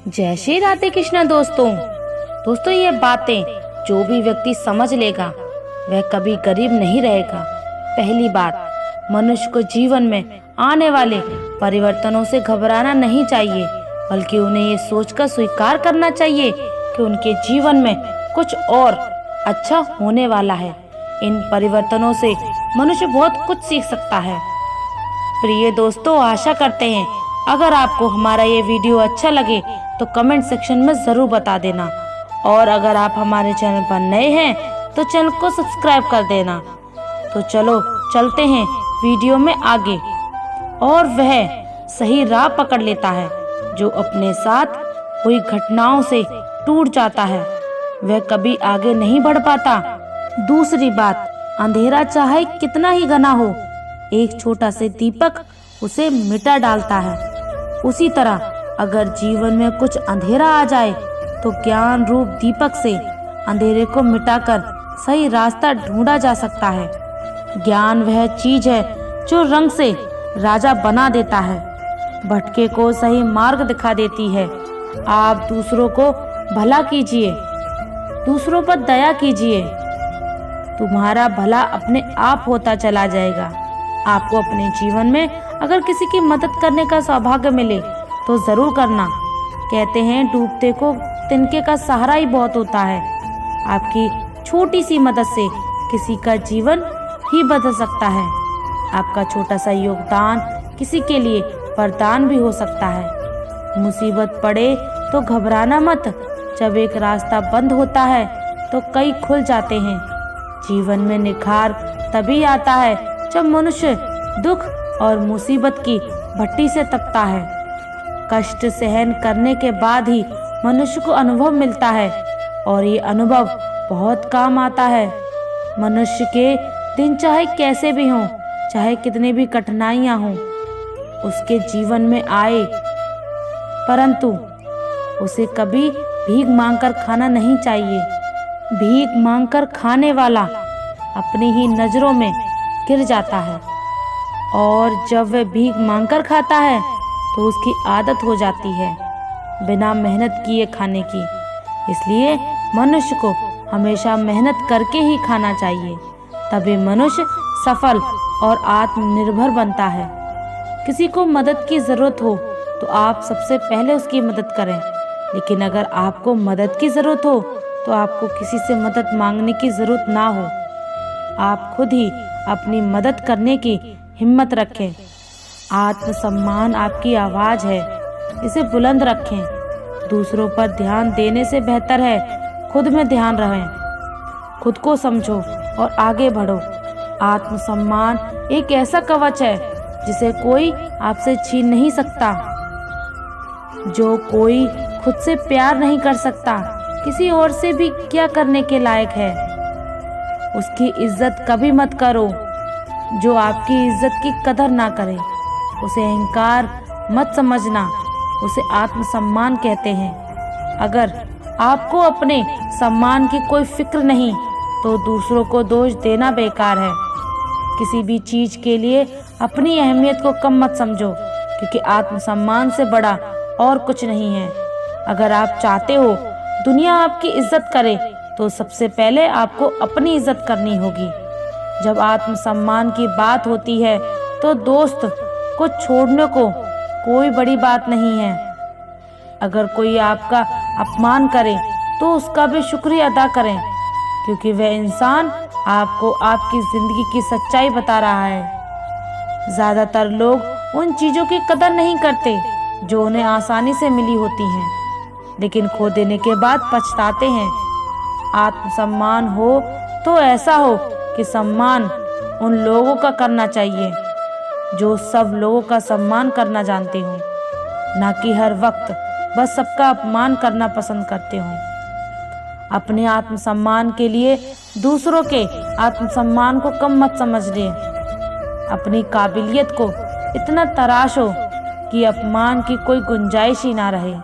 जय श्री राधे कृष्णा। दोस्तों ये बातें जो भी व्यक्ति समझ लेगा वह कभी गरीब नहीं रहेगा। पहली बात, मनुष्य को जीवन में आने वाले परिवर्तनों से घबराना नहीं चाहिए, बल्कि उन्हें ये सोचकर स्वीकार करना चाहिए कि उनके जीवन में कुछ और अच्छा होने वाला है। इन परिवर्तनों से मनुष्य बहुत कुछ सीख सकता है। प्रिय दोस्तों, आशा करते हैं अगर आपको हमारा ये वीडियो अच्छा लगे तो कमेंट सेक्शन में ज़रूर बता देना, और अगर आप हमारे चैनल पर नए हैं तो चैनल को सब्सक्राइब कर देना। तो चलो चलते हैं वीडियो में आगे। और वह सही राह पकड़ लेता है जो अपने साथ हुई घटनाओं से टूट जाता है, वह कभी आगे नहीं बढ़ पाता। दूसरी बात, अंधेरा चाहे कितना ही घना हो, एक छोटा सा दीपक उसे मिटा डालता है। उसी तरह अगर जीवन में कुछ अंधेरा आ जाए तो ज्ञान रूप दीपक से अंधेरे को मिटाकर सही रास्ता ढूंढा जा सकता है। ज्ञान वह चीज है जो रंग से राजा बना देता है, भटके को सही मार्ग दिखा देती है। आप दूसरों को भला कीजिए, दूसरों पर दया कीजिए, तुम्हारा भला अपने आप होता चला जाएगा। आपको अपने जीवन में अगर किसी की मदद करने का सौभाग्य मिले तो जरूर करना। कहते हैं डूबते को तिनके का सहारा ही बहुत होता है। आपकी छोटी सी मदद से किसी का जीवन ही बदल सकता है। आपका छोटा सा योगदान किसी के लिए वरदान भी हो सकता है। मुसीबत पड़े तो घबराना मत। जब एक रास्ता बंद होता है तो कई खुल जाते हैं। जीवन में निखार तभी आता है जब मनुष्य दुख और मुसीबत की भट्टी से तपता है। कष्ट सहन करने के बाद ही मनुष्य को अनुभव मिलता है, और ये अनुभव बहुत काम आता है। मनुष्य के दिन चाहे कैसे भी हों, चाहे कितनी भी कठिनाइयां हों उसके जीवन में आए, परंतु उसे कभी भीख मांगकर खाना नहीं चाहिए। भीख मांगकर खाने वाला अपनी ही नजरों में गिर जाता है, और जब वह भीख मांगकर खाता है तो उसकी आदत हो जाती है बिना मेहनत किए खाने की। इसलिए मनुष्य को हमेशा मेहनत करके ही खाना चाहिए, तभी मनुष्य सफल और आत्मनिर्भर बनता है। किसी को मदद की ज़रूरत हो तो आप सबसे पहले उसकी मदद करें, लेकिन अगर आपको मदद की ज़रूरत हो तो आपको किसी से मदद मांगने की ज़रूरत ना हो। आप खुद ही अपनी मदद करने की हिम्मत रखें। आत्मसम्मान आपकी आवाज़ है, इसे बुलंद रखें। दूसरों पर ध्यान देने से बेहतर है खुद में ध्यान रहें। खुद को समझो और आगे बढ़ो। आत्मसम्मान एक ऐसा कवच है जिसे कोई आपसे छीन नहीं सकता। जो कोई खुद से प्यार नहीं कर सकता, किसी और से भी क्या करने के लायक है। उसकी इज्जत कभी मत करो जो आपकी इज्जत की कदर ना करे। उसे अहंकार मत समझना, उसे आत्मसम्मान कहते हैं। अगर आपको अपने सम्मान की कोई फिक्र नहीं तो दूसरों को दोष देना बेकार है। किसी भी चीज के लिए अपनी अहमियत को कम मत समझो, क्योंकि आत्मसम्मान से बड़ा और कुछ नहीं है। अगर आप चाहते हो दुनिया आपकी इज्जत करे तो सबसे पहले आपको अपनी इज्जत करनी होगी। जब आत्मसम्मान की बात होती है तो दोस्त को छोड़ने को कोई बड़ी बात नहीं है। अगर कोई आपका अपमान करे तो उसका भी शुक्रिया अदा करें, क्योंकि वह इंसान आपको आपकी जिंदगी की सच्चाई बता रहा है। ज्यादातर लोग उन चीजों की कदर नहीं करते जो उन्हें आसानी से मिली होती हैं, लेकिन खो देने के बाद पछताते हैं। आत्मसम्मान हो तो ऐसा हो कि सम्मान उन लोगों का करना चाहिए जो सब लोगों का सम्मान करना जानते हो, ना कि हर वक्त बस सबका अपमान करना पसंद करते हो। अपने आत्मसम्मान के लिए दूसरों के आत्मसम्मान को कम मत समझ ले। अपनी काबिलियत को इतना तराशो कि अपमान की कोई गुंजाइश ही ना रहे।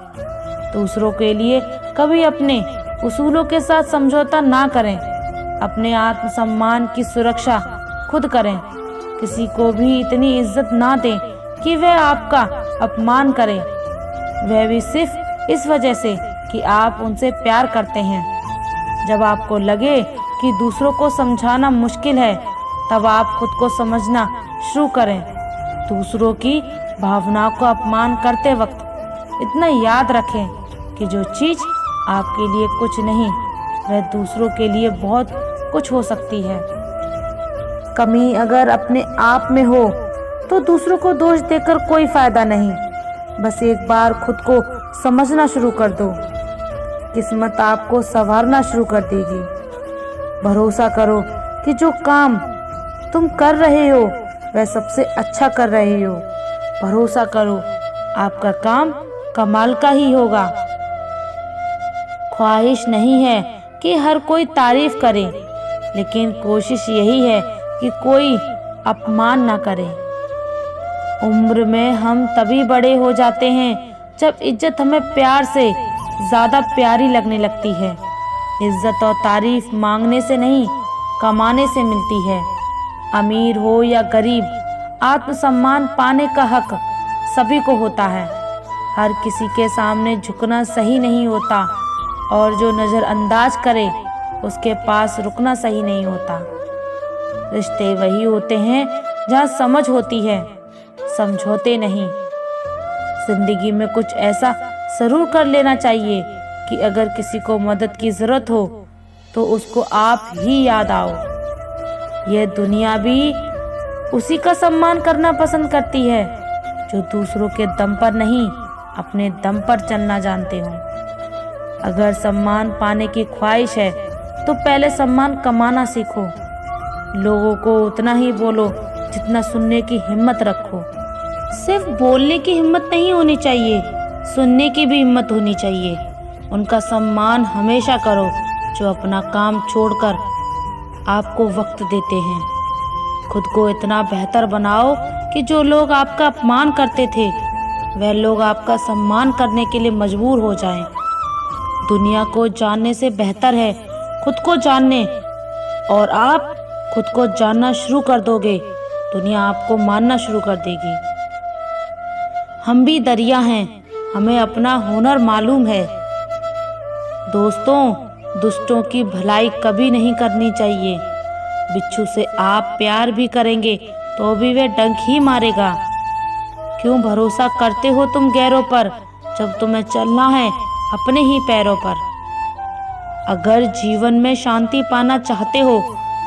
दूसरों के लिए कभी अपने उसूलों के साथ समझौता ना करें। अपने आत्मसम्मान की सुरक्षा खुद करें। किसी को भी इतनी इज्जत ना दें कि वह आपका अपमान करे, वह भी सिर्फ इस वजह से कि आप उनसे प्यार करते हैं। जब आपको लगे कि दूसरों को समझाना मुश्किल है, तब आप खुद को समझना शुरू करें। दूसरों की भावनाओं का अपमान करते वक्त इतना याद रखें कि जो चीज़ आपके लिए कुछ नहीं, वह दूसरों के लिए बहुत कुछ हो सकती है। कमी अगर अपने आप में हो तो दूसरों को दोष देकर कोई फायदा नहीं। बस एक बार खुद को समझना शुरू कर दो, किस्मत आपको संवारना शुरू कर देगी। भरोसा करो कि जो काम तुम कर रहे हो वह सबसे अच्छा कर रहे हो। भरोसा करो आपका काम कमाल का ही होगा। ख्वाहिश नहीं है कि हर कोई तारीफ करे, लेकिन कोशिश यही है कि कोई अपमान ना करे। उम्र में हम तभी बड़े हो जाते हैं जब इज्जत हमें प्यार से ज़्यादा प्यारी लगने लगती है। इज्जत और तारीफ मांगने से नहीं, कमाने से मिलती है। अमीर हो या गरीब, आत्मसम्मान पाने का हक सभी को होता है। हर किसी के सामने झुकना सही नहीं होता, और जो नज़रअंदाज करे उसके पास रुकना सही नहीं होता। रिश्ते वही होते हैं जहाँ समझ होती है, समझौते नहीं। जिंदगी में कुछ ऐसा जरूर कर लेना चाहिए कि अगर किसी को मदद की ज़रूरत हो तो उसको आप ही याद आओ। यह दुनिया भी उसी का सम्मान करना पसंद करती है जो दूसरों के दम पर नहीं, अपने दम पर चलना जानते हो। अगर सम्मान पाने की ख्वाहिश है तो पहले सम्मान कमाना सीखो। लोगों को उतना ही बोलो जितना सुनने की हिम्मत रखो। सिर्फ बोलने की हिम्मत नहीं होनी चाहिए, सुनने की भी हिम्मत होनी चाहिए। उनका सम्मान हमेशा करो जो अपना काम छोड़कर आपको वक्त देते हैं। खुद को इतना बेहतर बनाओ कि जो लोग आपका अपमान करते थे वह लोग आपका सम्मान करने के लिए मजबूर हो जाएं। दुनिया को जानने से बेहतर है खुद को जानने, और आप खुद को जानना शुरू कर दोगे, दुनिया आपको मानना शुरू कर देगी। हम भी दरिया हैं, हमें अपना हुनर मालूम है। दोस्तों, दुष्टों की भलाई कभी नहीं करनी चाहिए। बिच्छू से आप प्यार भी करेंगे तो भी वे डंक ही मारेगा। क्यों भरोसा करते हो तुम गैरों पर, जब तुम्हें चलना है अपने ही पैरों पर। अगर जीवन में शांति पाना चाहते हो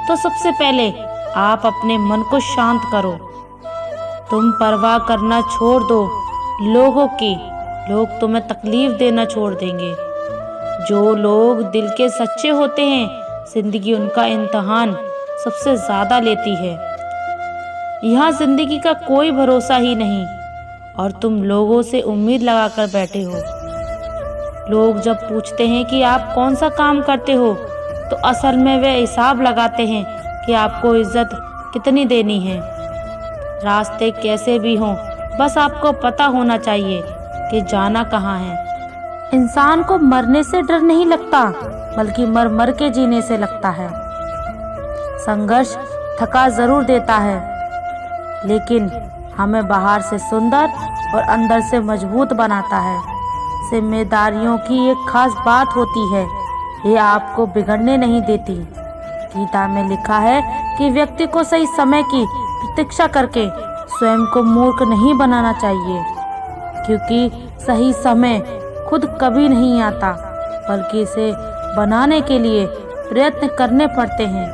तो सबसे पहले आप अपने मन को शांत करो। तुम परवाह करना छोड़ दो लोगों की, लोग तुम्हें तकलीफ देना छोड़ देंगे। जो लोग दिल के सच्चे होते हैं, जिंदगी उनका इम्तिहान सबसे ज़्यादा लेती है। यहाँ जिंदगी का कोई भरोसा ही नहीं, और तुम लोगों से उम्मीद लगाकर बैठे हो। लोग जब पूछते हैं कि आप कौन सा काम करते हो, तो असल में वे हिसाब लगाते हैं कि आपको इज्जत कितनी देनी है। रास्ते कैसे भी हों, बस आपको पता होना चाहिए कि जाना कहाँ है। इंसान को मरने से डर नहीं लगता, बल्कि मर मर के जीने से लगता है। संघर्ष थका जरूर देता है, लेकिन हमें बाहर से सुंदर और अंदर से मजबूत बनाता है। जिम्मेदारियों की एक खास बात होती है, ये आपको बिगड़ने नहीं देती। गीता में लिखा है कि व्यक्ति को सही समय की प्रतीक्षा करके स्वयं को मूर्ख नहीं बनाना चाहिए, क्योंकि सही समय खुद कभी नहीं आता, बल्कि इसे बनाने के लिए प्रयत्न करने पड़ते हैं।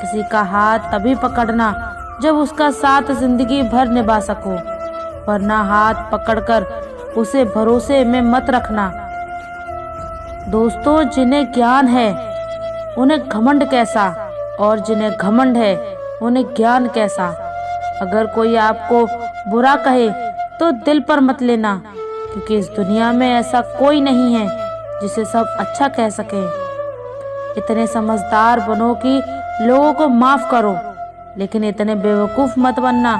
किसी का हाथ तभी पकड़ना जब उसका साथ जिंदगी भर निभा सको, वरना हाथ पकड़कर उसे भरोसे में मत रखना। दोस्तों, जिन्हें ज्ञान है उन्हें घमंड कैसा, और जिन्हें घमंड है उन्हें ज्ञान कैसा। अगर कोई आपको बुरा कहे तो दिल पर मत लेना, क्योंकि इस दुनिया में ऐसा कोई नहीं है जिसे सब अच्छा कह सके। इतने समझदार बनो कि लोगों को माफ करो, लेकिन इतने बेवकूफ मत बनना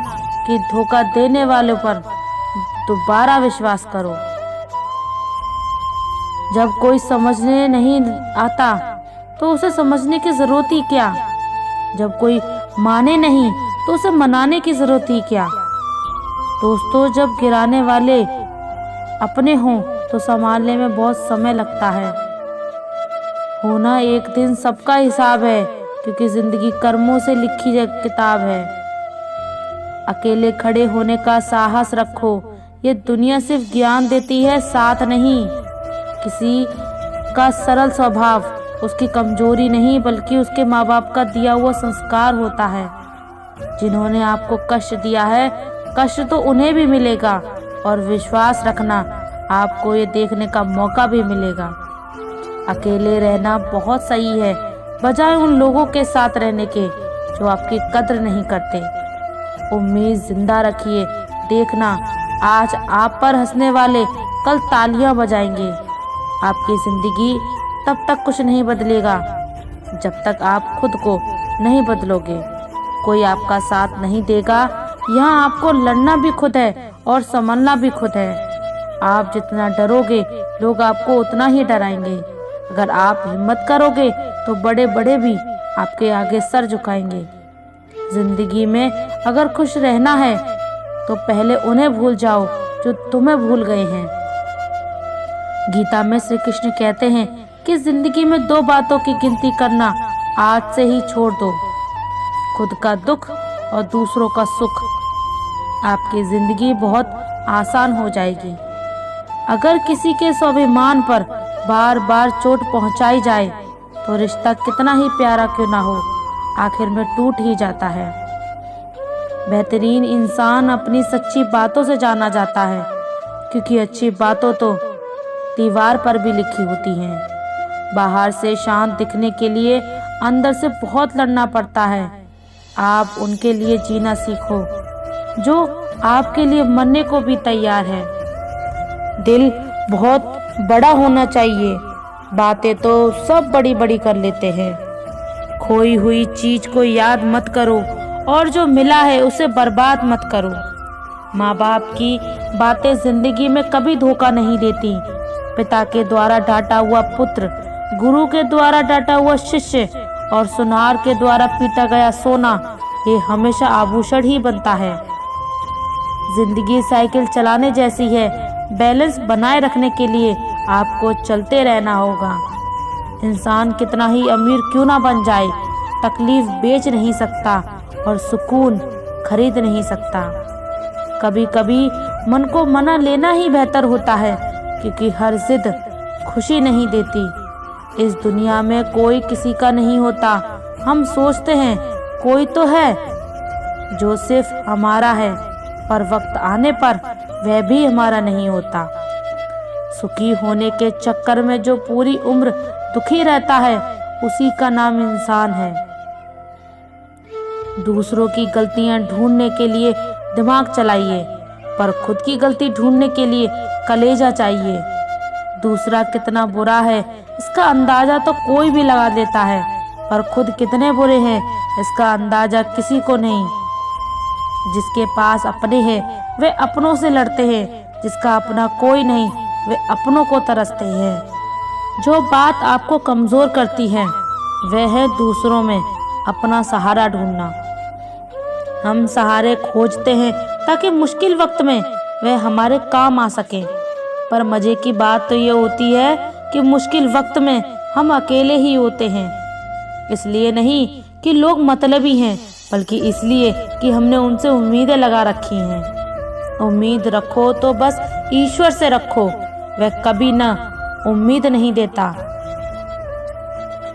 कि धोखा देने वालों पर दोबारा विश्वास करो। जब कोई समझने नहीं आता तो उसे समझने की जरूरत ही क्या। जब कोई माने नहीं तो उसे मनाने की जरूरत ही क्या। दोस्तों, जब गिराने वाले अपने हों तो संभालने में बहुत समय लगता है। होना एक दिन सबका हिसाब है, क्योंकि जिंदगी कर्मों से लिखी किताब है। अकेले खड़े होने का साहस रखो। ये दुनिया सिर्फ ज्ञान देती है, साथ नहीं। किसी का सरल स्वभाव उसकी कमजोरी नहीं, बल्कि उसके माँ बाप का दिया हुआ संस्कार होता है। जिन्होंने आपको कष्ट दिया है, कष्ट तो उन्हें भी मिलेगा, और विश्वास रखना, आपको ये देखने का मौका भी मिलेगा। अकेले रहना बहुत सही है, बजाय उन लोगों के साथ रहने के जो आपकी कद्र नहीं करते। उम्मीद जिंदा रखिए। देखना, आज आप पर हंसने वाले कल तालियां बजाएंगे। आपकी जिंदगी तब तक कुछ नहीं बदलेगा जब तक आप खुद को नहीं बदलोगे। कोई आपका साथ नहीं देगा। यहाँ आपको लड़ना भी खुद है और संभलना भी खुद है। आप जितना डरोगे, लोग आपको उतना ही डराएंगे। अगर आप हिम्मत करोगे तो बड़े बड़े भी आपके आगे सर झुकाएंगे। जिंदगी में अगर खुश रहना है तो पहले उन्हें भूल जाओ जो तुम्हें भूल गए हैं। गीता में श्री कृष्ण कहते हैं कि जिंदगी में 2 बातों की गिनती करना आज से ही छोड़ दो, खुद का दुख और दूसरों का सुख। आपकी जिंदगी बहुत आसान हो जाएगी। अगर किसी के स्वाभिमान पर बार बार चोट पहुंचाई जाए तो रिश्ता कितना ही प्यारा क्यों ना हो, आखिर में टूट ही जाता है। बेहतरीन इंसान अपनी सच्ची बातों से जाना जाता है, क्योंकि अच्छी बातों तो दीवार पर भी लिखी होती हैं। बाहर से शांत दिखने के लिए अंदर से बहुत लड़ना पड़ता है। आप उनके लिए जीना सीखो जो आपके लिए मरने को भी तैयार है। दिल बहुत बड़ा होना चाहिए। बातें तो सब बड़ी बड़ी कर लेते हैं। खोई हुई चीज को याद मत करो, और जो मिला है उसे बर्बाद मत करो। माँ बाप की बातें जिंदगी में कभी धोखा नहीं देती। पिता के द्वारा डांटा हुआ पुत्र, गुरु के द्वारा डांटा हुआ शिष्य और सुनार के द्वारा पीटा गया सोना, ये हमेशा आभूषण ही बनता है। जिंदगी साइकिल चलाने जैसी है। बैलेंस बनाए रखने के लिए आपको चलते रहना होगा। इंसान कितना ही अमीर क्यों ना बन जाए, तकलीफ बेच नहीं सकता और सुकून खरीद नहीं सकता। कभी कभी मन को मना लेना ही बेहतर होता है, क्योंकि हर जिद खुशी नहीं देती। इस दुनिया में कोई किसी का नहीं होता। हम सोचते हैं कोई तो है जो सिर्फ हमारा है, पर वक्त आने पर वह भी हमारा नहीं होता। सुखी होने के चक्कर में जो पूरी उम्र दुखी रहता है, उसी का नाम इंसान है। दूसरों की गलतियां ढूंढने के लिए दिमाग चलाइए, पर खुद की गलती ढूंढने के लिए कलेजा चाहिए। दूसरा कितना बुरा है इसका अंदाजा तो कोई भी लगा देता है, पर खुद कितने बुरे हैं इसका अंदाजा किसी को नहीं। जिसके पास अपने हैं वे अपनों से लड़ते हैं, जिसका अपना कोई नहीं वे अपनों को तरसते हैं। जो बात आपको कमजोर करती है वह है दूसरों में अपना सहारा ढूंढना। हम सहारे खोजते हैं ताकि मुश्किल वक्त में वह हमारे काम आ सके, पर मजे की बात तो ये होती है कि मुश्किल वक्त में हम अकेले ही होते हैं। इसलिए नहीं कि लोग मतलबी हैं, बल्कि इसलिए कि हमने उनसे उम्मीदें लगा रखी हैं। उम्मीद रखो तो बस ईश्वर से रखो, वह कभी ना उम्मीद नहीं देता।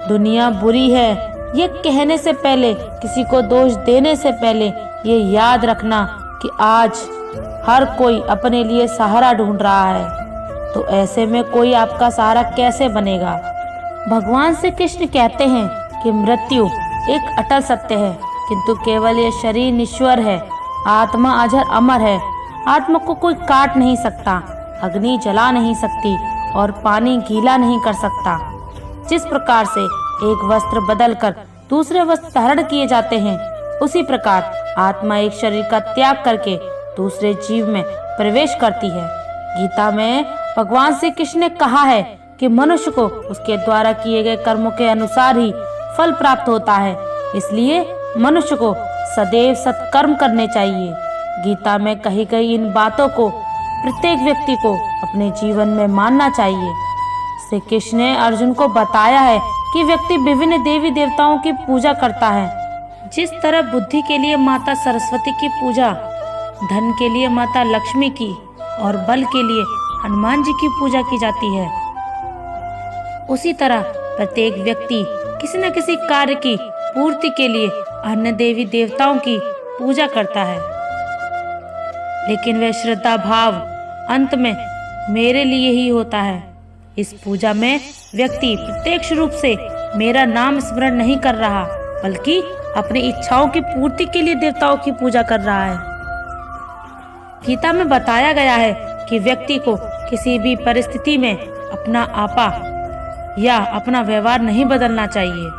दुनिया बुरी है ये कहने से पहले, किसी को दोष देने से पहले ये याद रखना कि आज हर कोई अपने लिए सहारा ढूंढ रहा है, तो ऐसे में कोई आपका सहारा कैसे बनेगा। भगवान श्री कृष्ण कहते हैं कि मृत्यु एक अटल सत्य है, किंतु केवल ये शरीर निश्वर है। आत्मा अजर अमर है। आत्मा को कोई काट नहीं सकता, अग्नि जला नहीं सकती और पानी गीला नहीं कर सकता। जिस प्रकार से एक वस्त्र बदलकर दूसरे वस्त्र धारण किए जाते हैं, उसी प्रकार आत्मा एक शरीर का त्याग करके दूसरे जीव में प्रवेश करती है। गीता में भगवान श्री कृष्ण ने कहा है कि मनुष्य को उसके द्वारा किए गए कर्मों के अनुसार ही फल प्राप्त होता है, इसलिए मनुष्य को सदैव सत्कर्म करने चाहिए। गीता में कही गई इन बातों को प्रत्येक व्यक्ति को अपने जीवन में मानना चाहिए। श्री कृष्ण ने अर्जुन को बताया है कि व्यक्ति विभिन्न देवी देवताओं की पूजा करता है। जिस तरह बुद्धि के लिए माता सरस्वती की पूजा, धन के लिए माता लक्ष्मी की और बल के लिए हनुमान जी की पूजा की जाती है, उसी तरह प्रत्येक व्यक्ति किसी न किसी कार्य की पूर्ति के लिए अन्य देवी देवताओं की पूजा करता है। लेकिन वह श्रद्धा भाव अंत में मेरे लिए ही होता है। इस पूजा में व्यक्ति प्रत्यक्ष रूप से मेरा नाम स्मरण नहीं कर रहा, बल्कि अपनी इच्छाओं की पूर्ति के लिए देवताओं की पूजा कर रहा है। गीता में बताया गया है कि व्यक्ति को किसी भी परिस्थिति में अपना आपा या अपना व्यवहार नहीं बदलना चाहिए।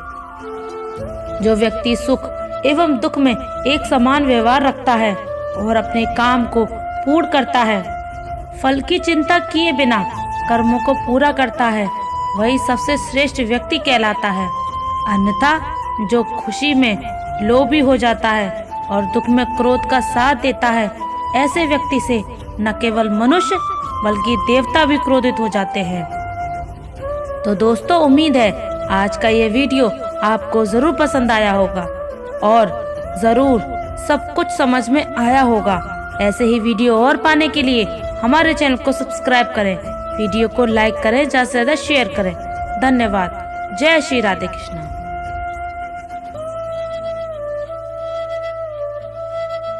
जो व्यक्ति सुख एवं दुख में एक समान व्यवहार रखता है और अपने काम को पूर्ण करता है, फल की चिंता किए बिना कर्मों को पूरा करता है, वही सबसे श्रेष्ठ व्यक्ति कहलाता है। अन्यथा जो खुशी में लोभी हो जाता है और दुख में क्रोध का साथ देता है, ऐसे व्यक्ति से न केवल मनुष्य बल्कि देवता भी क्रोधित हो जाते हैं। तो दोस्तों, उम्मीद है आज का ये वीडियो आपको जरूर पसंद आया होगा और जरूर सब कुछ समझ में आया होगा। ऐसे ही वीडियो और पाने के लिए हमारे चैनल को सब्सक्राइब करें, वीडियो को लाइक करें, ज्यादा से ज्यादा शेयर करें। धन्यवाद। जय श्री राधे कृष्ण।